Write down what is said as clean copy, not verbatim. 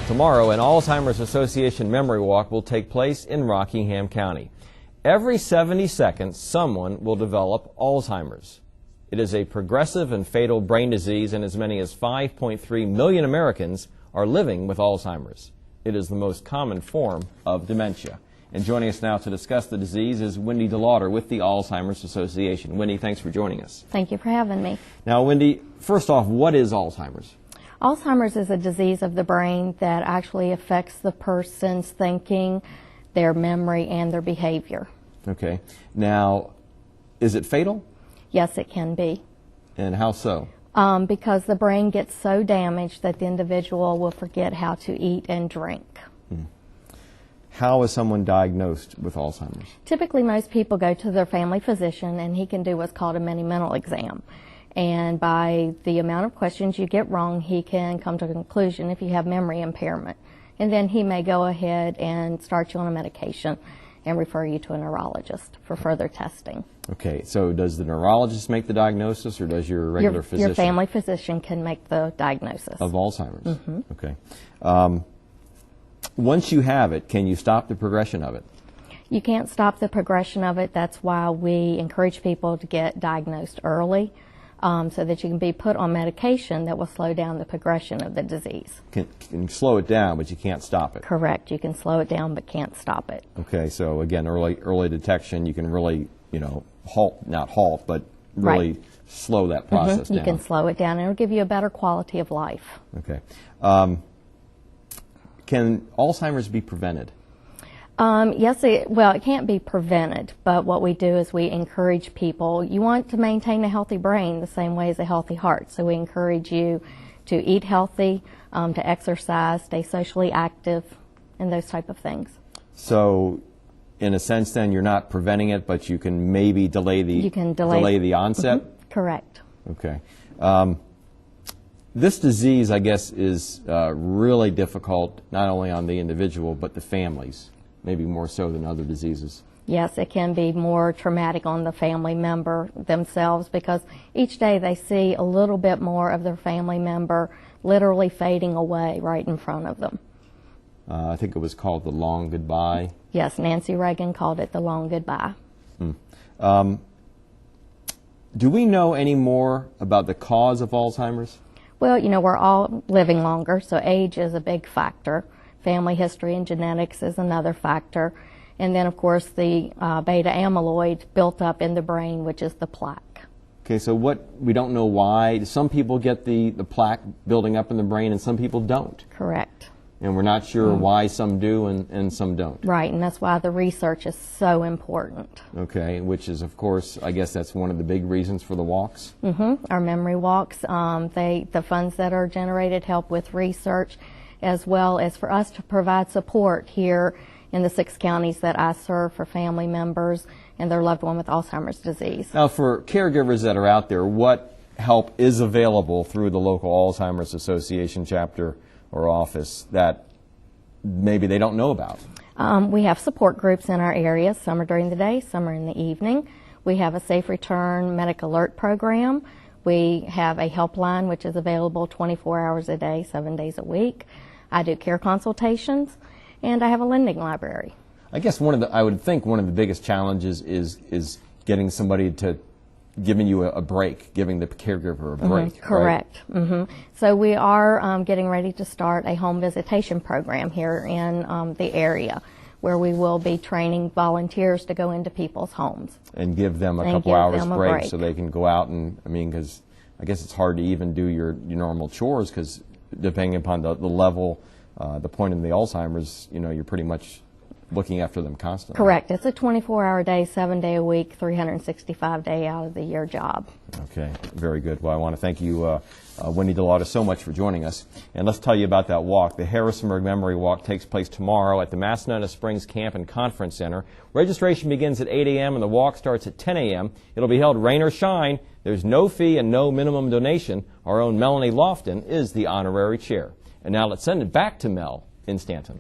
Tomorrow, an Alzheimer's Association memory walk will take place in Rockingham County. Every 70 seconds, someone will develop Alzheimer's. It is a progressive and fatal brain disease, and as many as 5.3 million Americans are living with Alzheimer's. It is the most common form of dementia. And joining us now to discuss the disease is Wendy DeLauder with the Alzheimer's Association. Wendy, thanks for joining us. Thank you for having me. Now, Wendy, first off, what is Alzheimer's? Alzheimer's is a disease of the brain that actually affects the person's thinking, their memory, and their behavior. Okay. Now, is it fatal? Yes, it can be. And how so? Because the brain gets so damaged that the individual will forget how to eat and drink. How is someone diagnosed with Alzheimer's? Typically, most people go to their family physician, and he can do what's called a mini-mental exam. And by the amount of questions you get wrong, he can come to a conclusion if you have memory impairment. And then he may go ahead and start you on a medication and refer you to a neurologist for further testing. Okay, so does the neurologist make the diagnosis, or does your regular physician? Your family physician can make the diagnosis. Of Alzheimer's? Mm-hmm. Okay. Once you have it, can you stop the progression of it? You can't stop the progression of it. That's why we encourage people to get diagnosed early, so that you can be put on medication that will slow down the progression of the disease. Can slow it down, but you can't stop it. Correct. You can slow it down, but can't stop it. Okay, so again, early detection, you can really, not halt, but really Right. slow that process down. You can slow it down, and it'll give you a better quality of life. Okay. Can Alzheimer's be prevented? Yes, it can't be prevented, but what we do is we encourage people. You want to maintain a healthy brain the same way as a healthy heart, so we encourage you to eat healthy, to exercise, stay socially active, and those type of things. So, in a sense, then, you're not preventing it, but you can maybe delay the onset? Mm-hmm. Correct. Okay. This disease, I guess, is really difficult, not only on the individual, but the families. Maybe more so than other diseases. Yes, it can be more traumatic on the family member themselves, because each day they see a little bit more of their family member literally fading away right in front of them. I think it was called the long goodbye. Yes, Nancy Reagan called it the long goodbye. Do we know any more about the cause of Alzheimer's? Well, we're all living longer, so age is a big factor. Family history and genetics is another factor. And then, of course, the beta amyloid built up in the brain, which is the plaque. Okay, so we don't know why. Some people get the plaque building up in the brain and some people don't. Correct. And we're not sure why some do and some don't. Right, and that's why the research is so important. Okay, which is, of course, I guess that's one of the big reasons for the walks. Our memory walks, the funds that are generated help with research, as well as for us to provide support here in the 6 counties that I serve for family members and their loved one with Alzheimer's disease. Now, for caregivers that are out there, what help is available through the local Alzheimer's Association chapter or office that maybe they don't know about? We have support groups in our area. Some are during the day, some are in the evening. We have a Safe Return Medic Alert program. We have a helpline which is available 24 hours a day, 7 days a week. I do care consultations, and I have a lending library. I guess I would think one of the biggest challenges is getting somebody to giving you a break, giving the caregiver a break. Correct. Right? So we are getting ready to start a home visitation program here in the area, where we will be training volunteers to go into people's homes. And give them a couple hours break so they can go out and, because I guess it's hard to even do your normal chores, because depending upon the level, the point in the Alzheimer's, you're pretty much looking after them constantly. Correct. It's a 24-hour day, 7-day a week, 365-day out of the year job. Okay, very good. Well, I want to thank you, Wendy DeLauder, so much for joining us. And let's tell you about that walk. The Harrisonburg Memory Walk takes place tomorrow at the Massanutten Springs Camp and Conference Center. Registration begins at 8 a.m. and the walk starts at 10 a.m. It'll be held rain or shine. There's no fee and no minimum donation. Our own Melanie Lofton is the honorary chair. And now let's send it back to Mel in Stanton.